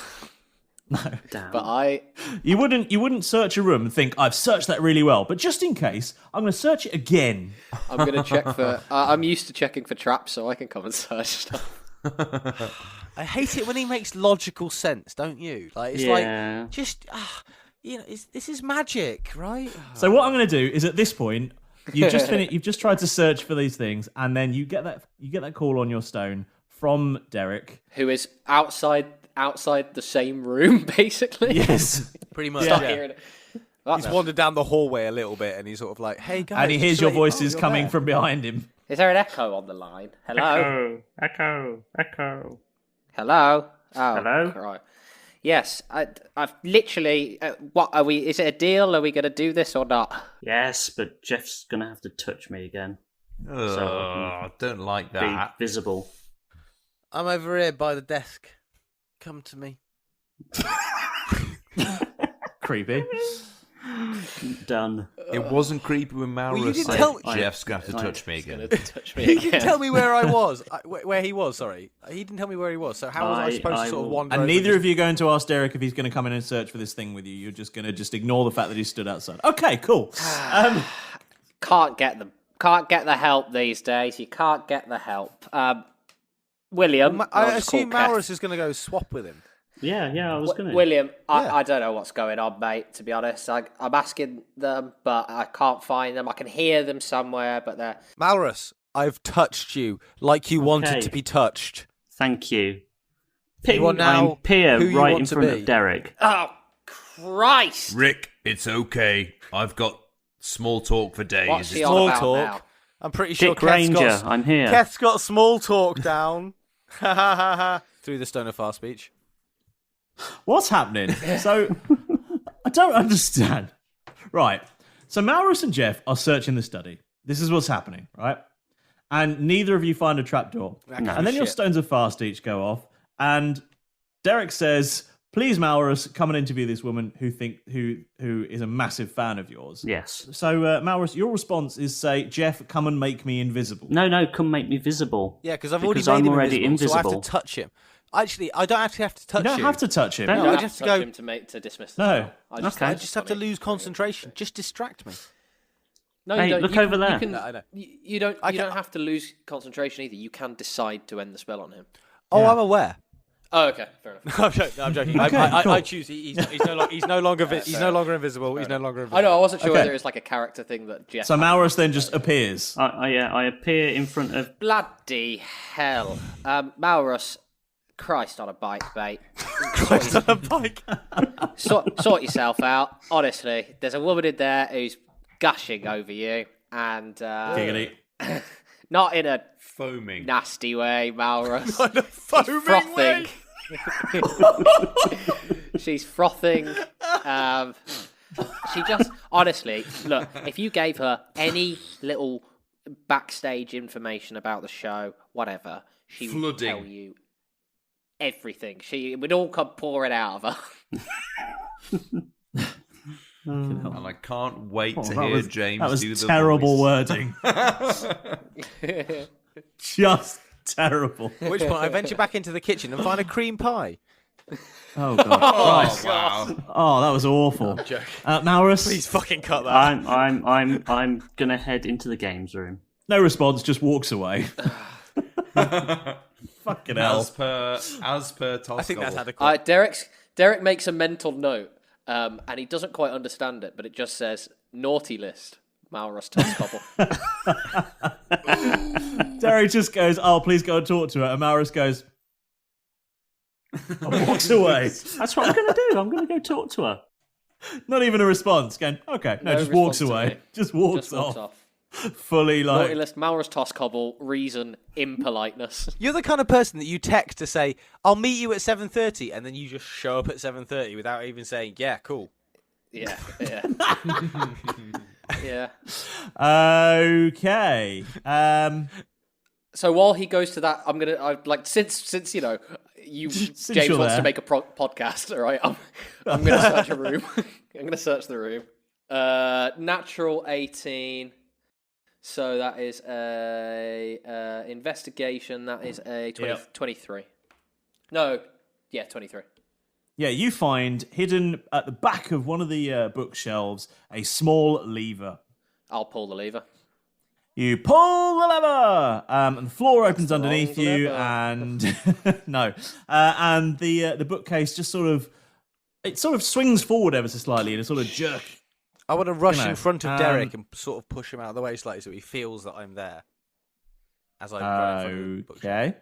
No. Damn. But You wouldn't search a room and think, I've searched that really well, but just in case, I'm going to search it again. I'm going to check for... I'm used to checking for traps, so I can come and search stuff. I hate it when he makes logical sense, don't you? Like it's like just this is magic, right? So what I'm going to do is at this point, you've just finished. You've just tried to search for these things, and then you get that call on your stone from Derek, who is outside the same room, basically. Yes, pretty much. Stop Yeah. hearing it. He's wandered down the hallway a little bit, and he's sort of like, "Hey guys," and he hears your voices you're coming there. from behind him. Is there an echo on the line? Hello? Echo. Hello? Oh, Hello? Right. Yes, I've literally... what are we... Is it a deal? Are we going to do this or not? Yes, but Jeff's going to have to touch me again. I don't like that. Be visible. I'm over here by the desk. Come to me. Creepy. Done. It wasn't creepy when Malrus you didn't said, tell- Jeff's going to have to touch me again. He didn't tell me where I was. Where he was, sorry. He didn't tell me where he was, so how was I supposed to sort of wander And over neither just- of you are going to ask Derek if he's going to come in and search for this thing with you. You're just going to ignore the fact that he stood outside. Okay, cool. Can't get the help these days. You can't get the help. William... I assume Malrus is going to go swap with him. Yeah, I was going to. William, I don't know what's going on, mate, to be honest. I'm asking them, but I can't find them. I can hear them somewhere, but they're... Malrus, I've touched you like you wanted to be touched. Thank you. You are now I'm Pier who you right want in to front be. of Derek. Oh, Christ! Rick, it's okay. I've got small talk for days. What's he It's on Small about talk. now? I'm pretty sure Dick Ranger, Keth's I'm here. Keth's got small talk down. Through the Stone of Far speech. What's happening? So, I don't understand. Right. So, Malrus and Jeff are searching the study. This is what's happening, right? And neither of you find a trapdoor. And then your stones of fast each go off. And Derek says, please, Malrus, come and interview this woman who is a massive fan of yours. Yes. So, Malrus, your response is say, Jeff, come and make me invisible. No, come make me visible. Yeah, because I've already made I'm him already invisible, so I have invisible. to touch him. Actually, I don't actually have to touch You don't have to touch him. You No, don't I have just to go. touch him to dismiss the No. spell. I just have to lose concentration. Just distract me. No, Hey, you don't. look you over can, there. You, can, No, I know. you don't. You don't have to lose concentration either. You can decide to end the spell on him. Oh, I'm aware. Oh, okay, fair enough. I'm joking. Okay, I cool. choose. He's no longer invisible. He's no longer invisible. I know. I wasn't sure Okay. whether it was like a character thing that Jeff. So, Malrus then just appears. I appear in front of... Bloody hell, Malrus. Christ on a bike, mate. Christ on a bike. Sort yourself out. Honestly, there's a woman in there who's gushing over you, and Giggity. not in a foaming. nasty way, Malrus. Not in a foaming Frothing. way. She's frothing. She just, honestly, look, if you gave her any little backstage information about the show, whatever, she would tell you everything. It would all come pouring out of her. And I can't wait to hear James do the terrible voice. wording. Just terrible. At which point I venture back into the kitchen and find a cream pie. Oh god! Oh wow! Oh, that was awful. Malrus, Please fucking cut that. I'm gonna head into the games room. no response. Just walks away. Fucking hell. As per Toscobble. I think that's adequate. Derek makes a mental note, and he doesn't quite understand it, but it just says naughty list. Malrus Toscobble. Derek just goes, "Oh, please go and talk to her." And Malrus goes, and walks away. That's what I'm gonna do. I'm gonna go talk to her. Not even a response. Going, okay, no, just walks away. Just walks off. Fully like Naughty list. Malrus Toscobble. Reason impoliteness. You're the kind of person that you text to say, "I'll meet you at 7:30," and then you just show up at 7:30 without even saying, "Yeah, cool." Yeah. Yeah. Okay. So while he goes to that, since you know James you're wants there. to make a podcast, all right? I'm going to search a room. I'm going to search the room. Natural 18. So that is a investigation. That is a 23. No, 23. Yeah, you find hidden at the back of one of the bookshelves a small lever. I'll pull the lever. You pull the lever, and the floor opens underneath you, lever. and and the bookcase just sort of swings forward ever so slightly in a sort of jerk. I want to rush in front of Derek and sort of push him out of the way slightly so he feels that I'm there. As I run in front of the bookshelf. Okay,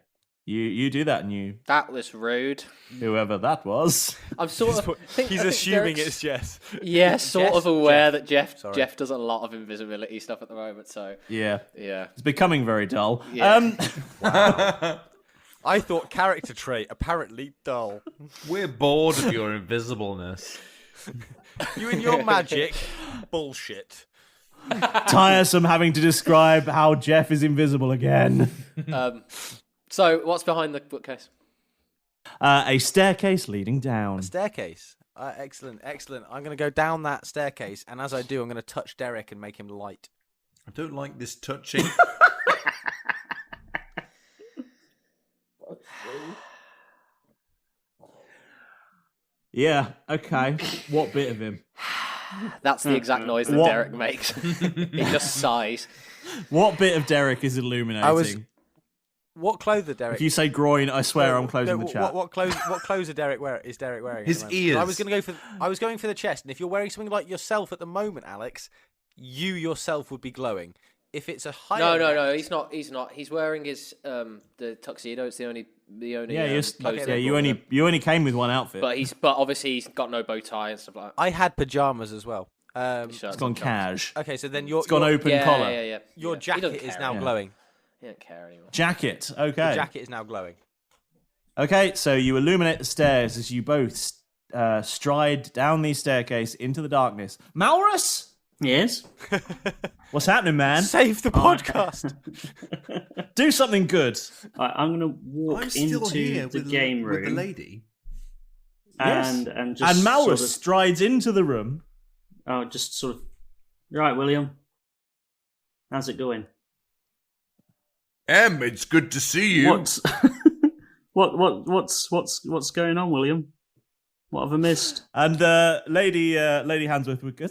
you do that, and you That was rude. whoever that was. I'm sort of. He's assuming it's Jess. Yeah, sort of aware that Jeff Jeff does a lot of invisibility stuff at the moment. So Yeah, yeah. it's becoming very dull. Yeah. Wow. I thought character trait, apparently dull. We're bored of your invisibleness. You and your magic bullshit. Tiresome having to describe how Jeff is invisible again. So what's behind the bookcase? A staircase leading down. A staircase. Excellent. I'm going to go down that staircase, and as I do, I'm going to touch Derek and make him light. I don't like this touching. Yeah, okay. What bit of him? That's the exact noise that Derek makes. He just sighs. What bit of Derek is illuminating? What clothes are Derek? If you say groin, I swear I'm closing the chat. What clothes are Derek wearing? Is Derek wearing? His at the moment? ears. I was going for the chest, and if you're wearing something like yourself at the moment, Alex, you yourself would be glowing. If it's a higher No, he's not. He's wearing his the tuxedo. It's the only Yeah, clothes. you only came with one outfit. But obviously he's got no bow tie and stuff like that. I had pajamas as well. It's gone cash. Okay, so then it's gone open collar. Yeah. Your jacket is now glowing. He don't care anymore. Jacket. Okay. The jacket is now glowing. Okay, so you illuminate the stairs as you both stride down the staircase into the darkness. Malrus? Yes? What's happening, man? Save the podcast. Do something good. I'm going to walk into the game room. With the lady. And just and Malrus sort of, strides into the room. Oh, just sort of. Right, William. How's it going? It's good to see you. What's going on, William? What have I missed? And Lady Hansworth would go,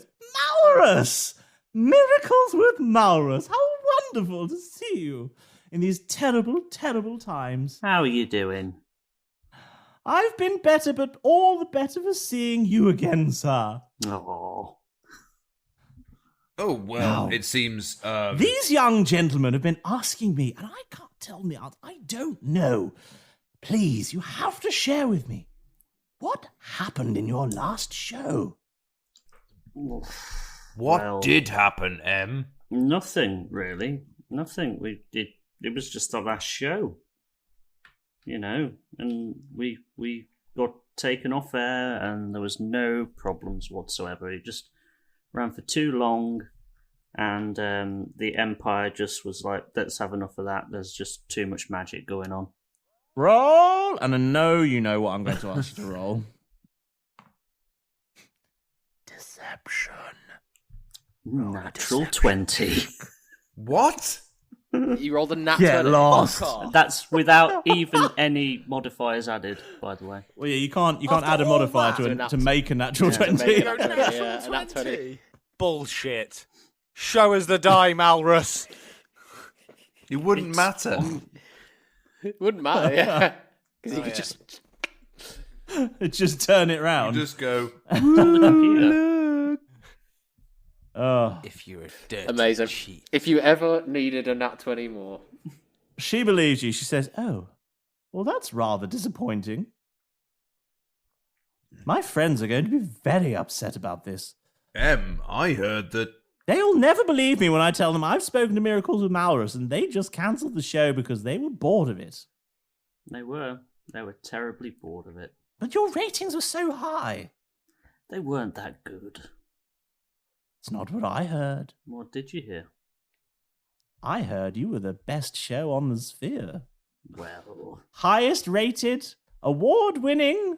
Malrus! Miracles with Malrus! How wonderful to see you in these terrible, terrible times. How are you doing? I've been better, but all the better for seeing you again, sir. Oh. Oh, well, Now, it seems... These young gentlemen have been asking me, and I can't tell them the answer. I don't know. Please, you have to share with me. What happened in your last show? What did happen, Em? Nothing, really. Nothing. It was just the last show. and we got taken off air, and there was no problems whatsoever. It just ran for too long, and the Empire just was like, let's have enough of that. There's just too much magic going on. Roll! And I know you know what I'm going to ask you to roll. Deception. Natural 20. What? You rolled a nat 20. Get lost. That's without even any modifiers added, by the way. Well, yeah, you can't add a modifier to make a natural 20. A nat 20. Bullshit. Show us the die, Malrus. It wouldn't matter. It wouldn't matter, yeah. Because you could just turn it round. You just go. On the computer. Oh. If you're a dirty amazing. cheat. If you ever needed a nat 20 more. She believes you. She says, "Oh, well, that's rather disappointing. My friends are going to be very upset about this. I heard that They'll never believe me when I tell them I've spoken to Miracles with Malrus, and they just cancelled the show because they were bored of it." They were terribly bored of it. But your ratings were so high. They weren't that good. It's not what I heard. What did you hear? I heard you were the best show on the sphere. Well, highest rated, award-winning.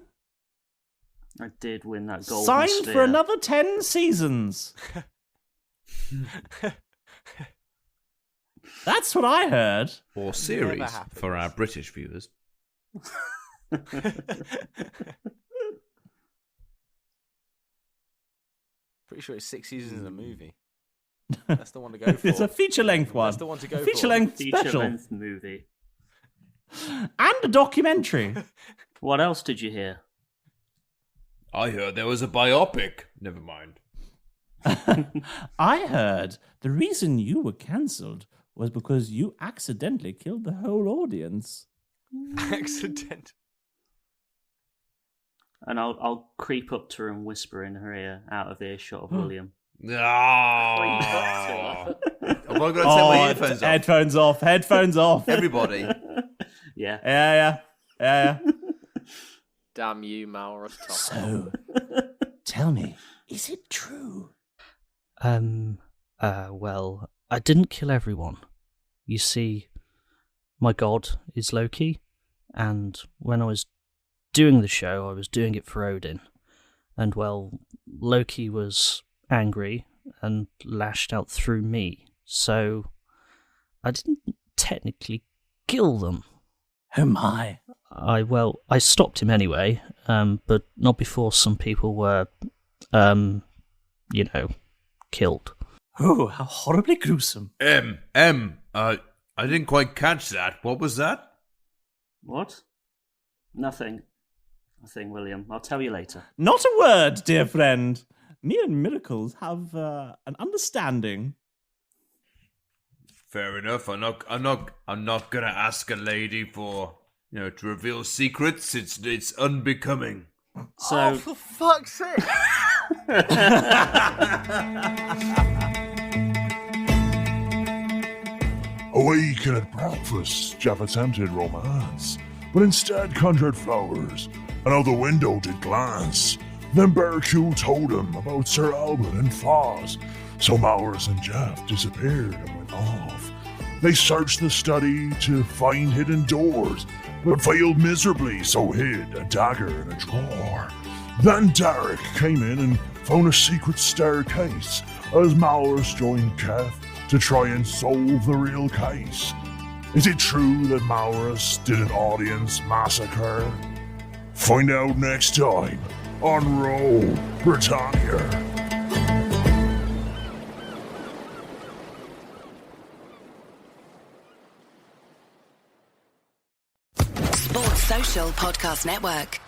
I did win that golden signed sphere. For another 10 seasons. That's what I heard. Or series for our British viewers. Pretty sure it's 6 seasons in a movie. That's the one to go for. It's a feature-length one. That's the one to go for. Feature-length special. Feature-length movie. And a documentary. What else did you hear? I heard there was a biopic. Never mind. I heard the reason you were cancelled was because you accidentally killed the whole audience. Accident. And I'll creep up to her and whisper in her ear, out of earshot of William. Have I got to take my earphones off? Headphones off. Headphones off. Everybody. Yeah. Yeah. Damn you, Malrus. So, tell me, is it true? Well, I didn't kill everyone. You see, my god is Loki, and when I was doing the show, I was doing it for Odin. And, well, Loki was angry and lashed out through me, so I didn't technically kill them. Oh my. I stopped him anyway, but not before some people were, killed. Oh, how horribly gruesome. I didn't quite catch that. What was that? What? Nothing, William. I'll tell you later. Not a word, dear friend. Me and Miracles have an understanding. Fair enough. I'm not gonna ask a lady for to reveal secrets. It's unbecoming. So, for fuck's sake! Awaken at breakfast, Jeff attempted romance, but instead conjured flowers, and out the window did glance. Then Barracule told him about Sir Albert and Foz, so Malrus and Jeff disappeared and went off. They searched the study to find hidden doors, but failed miserably, so hid a dagger in a drawer. Then Derek came in and found a secret staircase, as Malrus joined Keth to try and solve the real case. Is it true that Malrus did an audience massacre? Find out next time on Roll Britannia. Sports Social Podcast Network.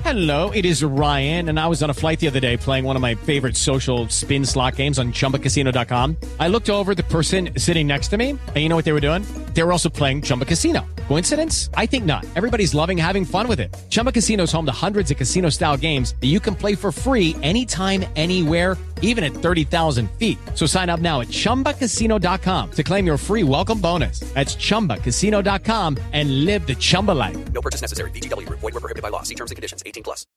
Hello, it is Ryan, and I was on a flight the other day playing one of my favorite social spin slot games on ChumbaCasino.com. I looked over at the person sitting next to me, and you know what they were doing? They were also playing Chumba Casino. Coincidence? I think not. Everybody's loving having fun with it. Chumba Casino is home to hundreds of casino-style games that you can play for free anytime, anywhere, even at 30,000 feet. So sign up now at ChumbaCasino.com to claim your free welcome bonus. That's ChumbaCasino.com and live the Chumba life. No purchase necessary. VGW. Void where prohibited by law. See terms and conditions. 18+.